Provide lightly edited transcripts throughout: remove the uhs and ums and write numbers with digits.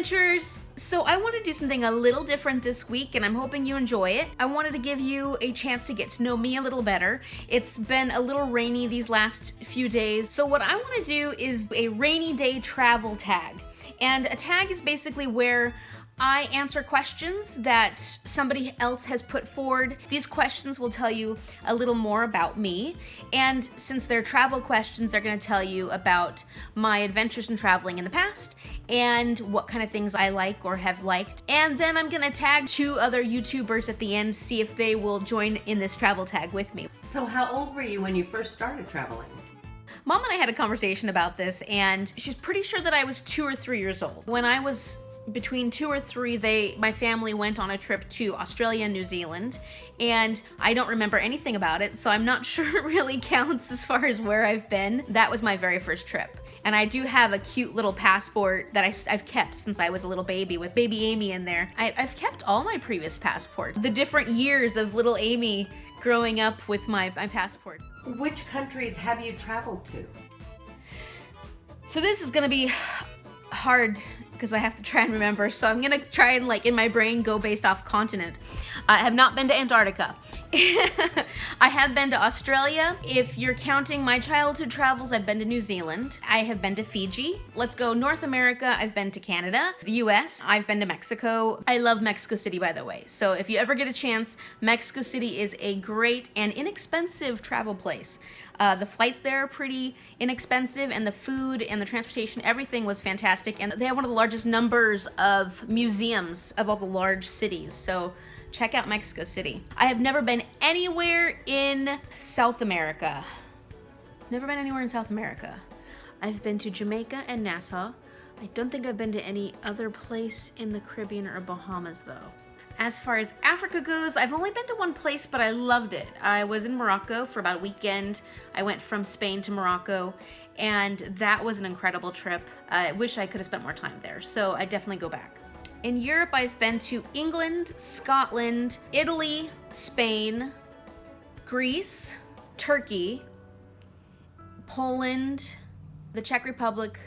adventurers! So I want to do something a little different this week, and I'm hoping you enjoy it. I wanted to give you a chance to get to know me a little better. It's been a little rainy these last few days, so what I want to do is a rainy day travel tag. And a tag is basically where I answer questions that somebody else has put forward. These questions will tell you a little more about me, and since they're travel questions, they're going to tell you about my adventures in traveling in the past and what kind of things I like or have liked. And then I'm going to tag 2 other YouTubers at the end, see if they will join in this travel tag with me. So how old were you when you first started traveling? Mom and I had a conversation about this, and she's pretty sure that I was 2 or 3 years old. When I was between 2 or 3, my family went on a trip to Australia and New Zealand, and I don't remember anything about it, so I'm not sure it really counts as far as where I've been. That was my very first trip. And I do have a cute little passport that I've kept since I was a little baby with baby Amy in there. I've kept all my previous passports, the different years of little Amy growing up with my passports. Which countries have you traveled to? So this is gonna be hard because I have to try and remember, so I'm gonna try and in my brain go based off continent. I have not been to Antarctica. I have been to Australia. If you're counting my childhood travels, I've been to New Zealand. I have been to Fiji. Let's go North America. I've been to Canada, the US. I've been to Mexico. I love Mexico City, by the way. So if you ever get a chance, Mexico City is a great and inexpensive travel place. The flights there are pretty inexpensive, and the food and the transportation, everything was fantastic. And they have one of the largest numbers of museums of all the large cities. So check out Mexico City. I have never been anywhere in South America. Never been anywhere in South America. I've been to Jamaica and Nassau. I don't think I've been to any other place in the Caribbean or Bahamas though. As far as Africa goes, I've only been to one place, but I loved it. I was in Morocco for about a weekend. I went from Spain to Morocco, and that was an incredible trip. I wish I could have spent more time there, so I definitely go back. In Europe, I've been to England, Scotland, Italy, Spain, Greece, Turkey, Poland, the Czech Republic,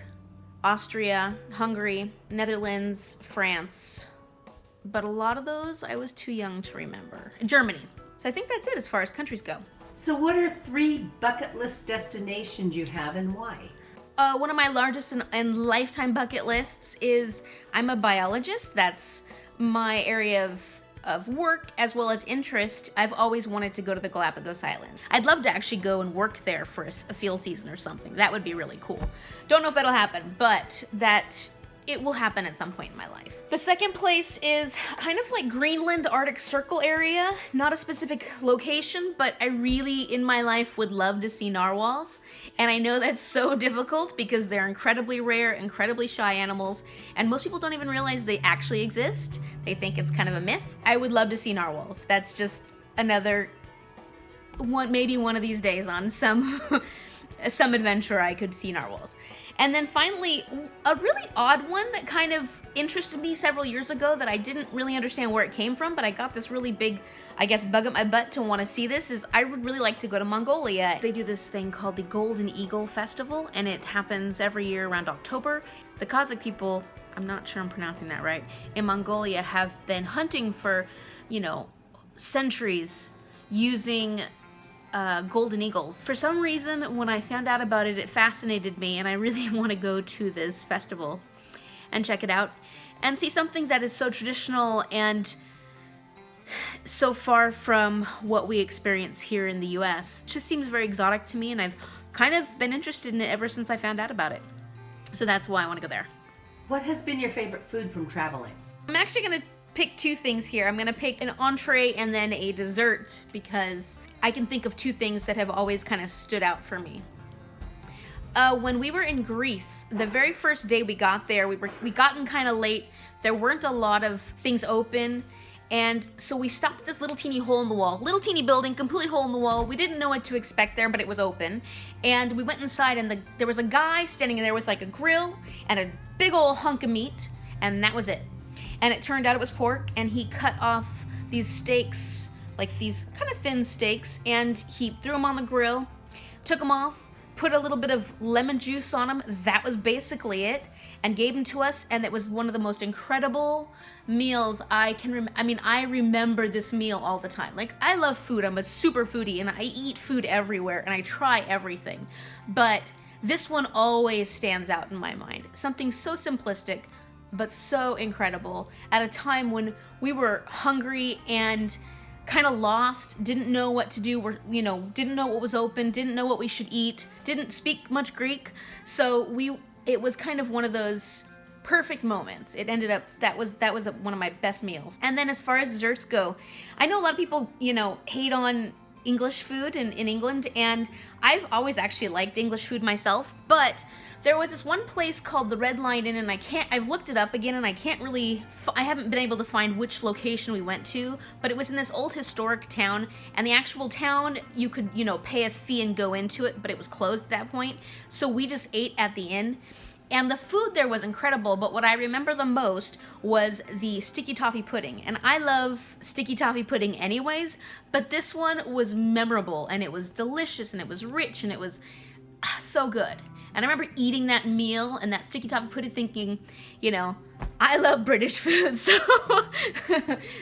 Austria, Hungary, Netherlands, France. But a lot of those I was too young to remember. Germany. So I think that's it as far as countries go. So what are 3 bucket list destinations you have, and why? One of my largest and lifetime bucket lists is I'm a biologist. That's my area of work as well as interest. I've always wanted to go to the Galapagos Island. I'd love to actually go and work there for a field season or something. That would be really cool. Don't know if that'll happen, but it will happen at some point in my life. The second place is kind of like Greenland, Arctic Circle area. Not a specific location, but I really, in my life, would love to see narwhals. And I know that's so difficult because they're incredibly rare, incredibly shy animals, and most people don't even realize they actually exist. They think it's kind of a myth. I would love to see narwhals. That's just another one, maybe one of these days on some adventure I could see narwhals. And then finally, a really odd one that kind of interested me several years ago that I didn't really understand where it came from, but I got this really big, I guess, bug up my butt to want to see this, is I would really like to go to Mongolia. They do this thing called the Golden Eagle Festival, and it happens every year around October. The Kazakh people, I'm not sure I'm pronouncing that right, in Mongolia have been hunting for, centuries using golden eagles. For some reason, when I found out about it, it fascinated me, and I really want to go to this festival and check it out and see something that is so traditional and so far from what we experience here in the US. It just seems very exotic to me, and I've kind of been interested in it ever since I found out about it. So that's why I want to go there. What has been your favorite food from traveling? I'm actually going to pick 2 things here. I'm going to pick an entree and then a dessert because I can think of 2 things that have always kind of stood out for me. When we were in Greece, the very first day we got there, we got in kind of late. There weren't a lot of things open, and so we stopped at this little teeny hole in the wall. Little teeny building, complete hole in the wall. We didn't know what to expect there, but it was open. And we went inside, and there was a guy standing in there with like a grill and a big old hunk of meat, and that was it. And it turned out it was pork, and he cut off these steaks, like these kind of thin steaks, and he threw them on the grill, took them off, put a little bit of lemon juice on them. That was basically it, and gave them to us, and it was one of the most incredible meals I can I remember this meal all the time. Like, I love food. I'm a super foodie, and I eat food everywhere, and I try everything. But this one always stands out in my mind. Something so simplistic, but so incredible at a time when we were hungry and kind of lost, didn't know what to do, didn't know what was open, didn't know what we should eat, didn't speak much Greek. So it was kind of one of those perfect moments. It ended up, that was one of my best meals. And then as far as desserts go, I know a lot of people, hate on English food in England, and I've always actually liked English food myself, but there was this one place called the Red Lion Inn, and I've looked it up again, and I haven't been able to find which location we went to, but it was in this old historic town, and the actual town, you could, pay a fee and go into it, but it was closed at that point, so we just ate at the inn. And the food there was incredible, but what I remember the most was the sticky toffee pudding. And I love sticky toffee pudding anyways, but this one was memorable, and it was delicious, and it was rich, and it was so good. And I remember eating that meal and that sticky toffee pudding thinking, I love British food, so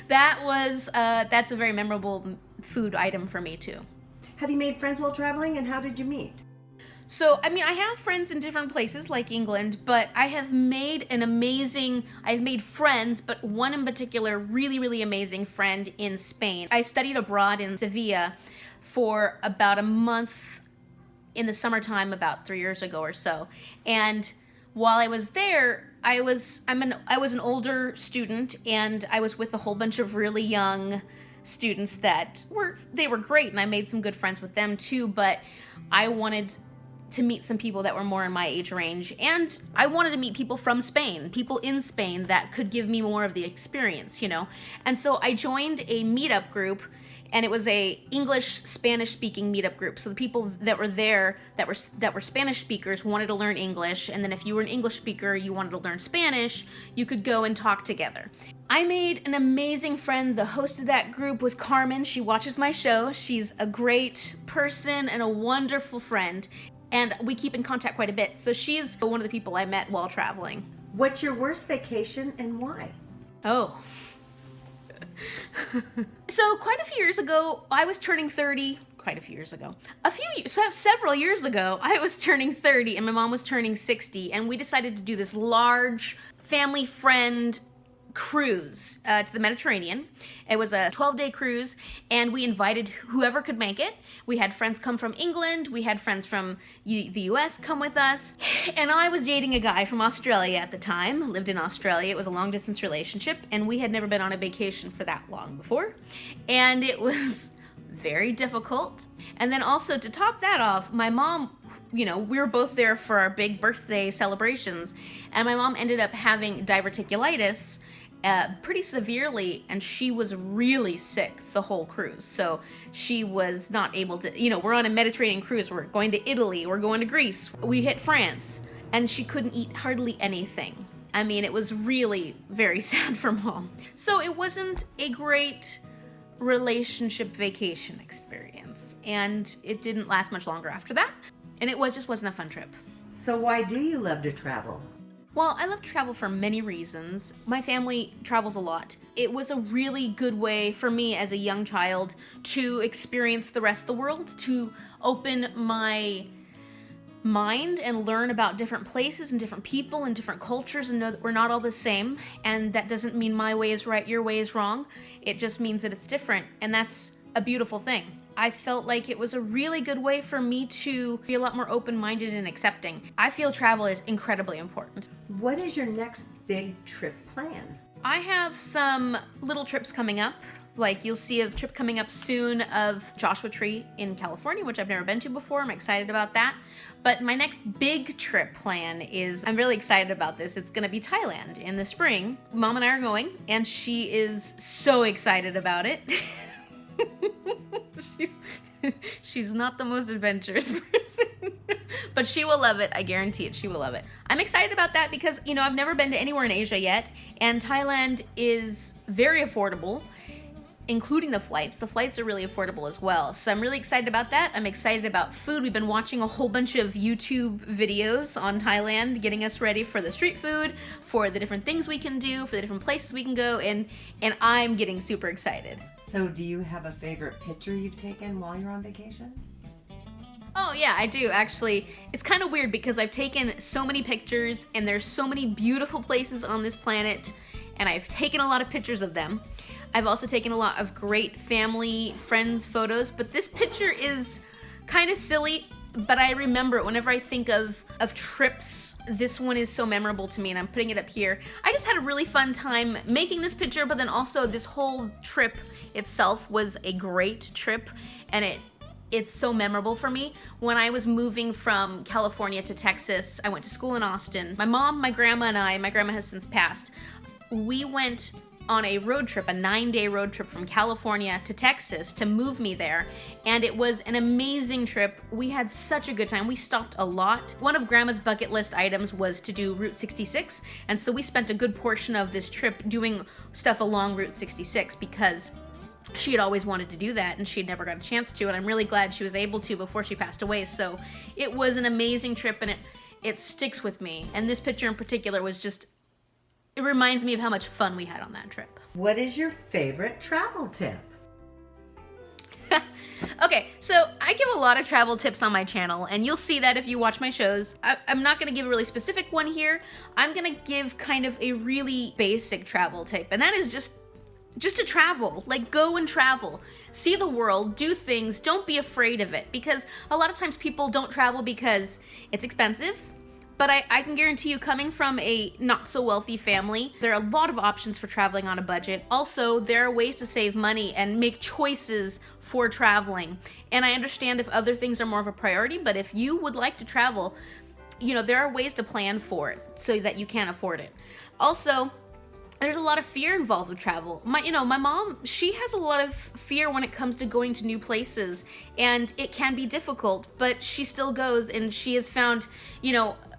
that's a very memorable food item for me too. Have you made friends while traveling, and how did you meet? So, I have friends in different places like England, but I've made friends, but one in particular, really, really amazing friend in Spain. I studied abroad in Sevilla for about a month in the summertime about 3 years ago or so. And while I was there, I was an older student, and I was with a whole bunch of really young students that were great, and I made some good friends with them too, but I wanted to meet some people that were more in my age range, and I wanted to meet people from Spain, people in Spain that could give me more of the experience, And so I joined a meetup group, and it was a English Spanish speaking meetup group. So the people that were there that were Spanish speakers wanted to learn English, and then if you were an English speaker, you wanted to learn Spanish, you could go and talk together. I made an amazing friend. The host of that group was Carmen. She watches my show. She's a great person and a wonderful friend, and we keep in contact quite a bit. So she's one of the people I met while traveling. What's your worst vacation and why? Oh. So quite a few years ago, I was turning 30. Several years ago, I was turning 30 and my mom was turning 60, and we decided to do this large family friend cruise to the Mediterranean. It was a 12-day cruise, and we invited whoever could make it. We had friends come from England, we had friends from the US come with us, and I was dating a guy from Australia at the time, lived in Australia. It was a long-distance relationship, and we had never been on a vacation for that long before, and it was very difficult. And then also, to top that off, my mom, we were both there for our big birthday celebrations, and my mom ended up having diverticulitis pretty severely, and she was really sick the whole cruise. So she was not able to, we're on a Mediterranean cruise, we're going to Italy, we're going to Greece, we hit France, and she couldn't eat hardly anything. It was really very sad for Mom. So it wasn't a great relationship vacation experience, and it didn't last much longer after that, and it just wasn't a fun trip. So why do you love to travel? Well, I love to travel for many reasons. My family travels a lot. It was a really good way for me as a young child to experience the rest of the world, to open my mind and learn about different places and different people and different cultures, and know that we're not all the same. And that doesn't mean my way is right, your way is wrong. It just means that it's different, and that's a beautiful thing. I felt like it was a really good way for me to be a lot more open-minded and accepting. I feel travel is incredibly important. What is your next big trip plan? I have some little trips coming up. Like, you'll see a trip coming up soon of Joshua Tree in California, which I've never been to before. I'm excited about that. But my next big trip plan is, I'm really excited about this. It's gonna be Thailand in the spring. Mom and I are going, and she is so excited about it. She's not the most adventurous person, but she will love it. I guarantee it. She will love it. I'm excited about that because, I've never been to anywhere in Asia yet, and Thailand is very affordable. including the flights. The flights are really affordable as well. So I'm really excited about that. I'm excited about food. We've been watching a whole bunch of YouTube videos on Thailand, getting us ready for the street food, for the different things we can do, for the different places we can go, and I'm getting super excited. So do you have a favorite picture you've taken while you're on vacation? Oh yeah, I do actually. It's kind of weird because I've taken so many pictures and there's so many beautiful places on this planet, and I've taken a lot of pictures of them. I've also taken a lot of great family, friends photos, but this picture is kind of silly, but I remember it whenever I think of trips. This one is so memorable to me, and I'm putting it up here. I just had a really fun time making this picture, but then also this whole trip itself was a great trip, and it's so memorable for me. When I was moving from California to Texas, I went to school in Austin. My mom, my grandma, and my grandma has since passed, we went on a road trip, a 9-day road trip from California to Texas to move me there. And it was an amazing trip. We had such a good time. We stopped a lot. One of Grandma's bucket list items was to do Route 66. And so we spent a good portion of this trip doing stuff along Route 66 because she had always wanted to do that and she had never got a chance to, and I'm really glad she was able to before she passed away. So it was an amazing trip, and it sticks with me. And this picture in particular was just, it reminds me of how much fun we had on that trip. What is your favorite travel tip? Okay, so I give a lot of travel tips on my channel, and you'll see that if you watch my shows. I'm not gonna give a really specific one here. I'm gonna give kind of a really basic travel tip, and that is just to travel. Like, go and travel. See the world, do things, don't be afraid of it. Because a lot of times people don't travel because it's expensive. But I can guarantee you, coming from a not so wealthy family, there are a lot of options for traveling on a budget. Also, there are ways to save money and make choices for traveling. And I understand if other things are more of a priority, but if you would like to travel, you know, there are ways to plan for it so that you can afford it. Also, there's a lot of fear involved with travel. My mom, she has a lot of fear when it comes to going to new places, and it can be difficult, but she still goes, and she has found,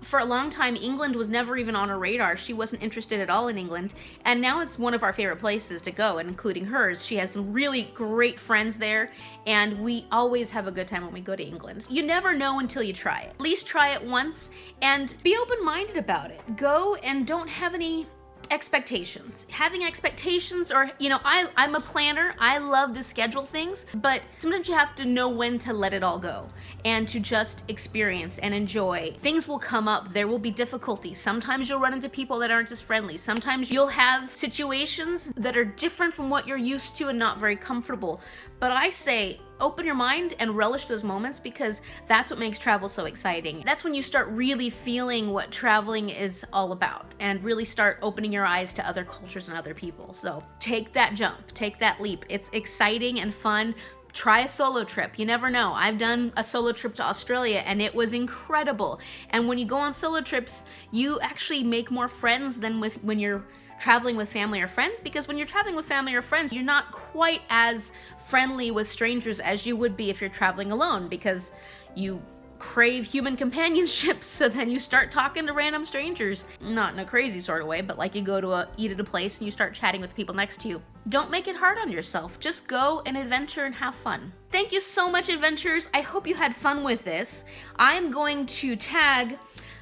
for a long time, England was never even on her radar. She wasn't interested at all in England, and now it's one of our favorite places to go, and including hers. She has some really great friends there, and we always have a good time when we go to England. You never know until you try it. At least try it once, and be open-minded about it. Go and don't have any expectations. Having expectations, or I'm a planner, I love to schedule things, but sometimes you have to know when to let it all go and to just experience and enjoy. Things will come up, there will be difficulties. Sometimes you'll run into people that aren't as friendly. Sometimes you'll have situations that are different from what you're used to and not very comfortable. But I say, open your mind and relish those moments, because that's what makes travel so exciting. That's when you start really feeling what traveling is all about and really start opening your eyes to other cultures and other people. So take that jump, take that leap. It's exciting and fun. Try a solo trip. You never know. I've done a solo trip to Australia and it was incredible. And when you go on solo trips, you actually make more friends than when you're traveling with family or friends, because when you're traveling with family or friends, you're not quite as friendly with strangers as you would be if you're traveling alone, because you crave human companionship, so then you start talking to random strangers. Not in a crazy sort of way, but like you go to eat at a place and you start chatting with people next to you. Don't make it hard on yourself. Just go and adventure and have fun. Thank you so much, adventurers. I hope you had fun with this. I'm going to tag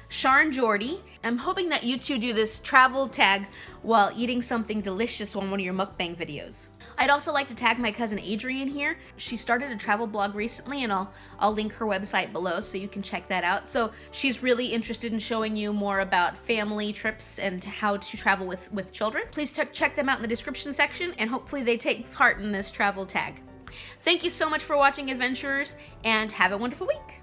Shar and Jordie. I'm hoping that you two do this travel tag while eating something delicious on one of your mukbang videos. I'd also like to tag my cousin Adrienne here. She started a travel blog recently, and I'll link her website below so you can check that out. So she's really interested in showing you more about family trips and how to travel with children. Please check them out in the description section, and hopefully they take part in this travel tag. Thank you so much for watching, adventurers, and have a wonderful week.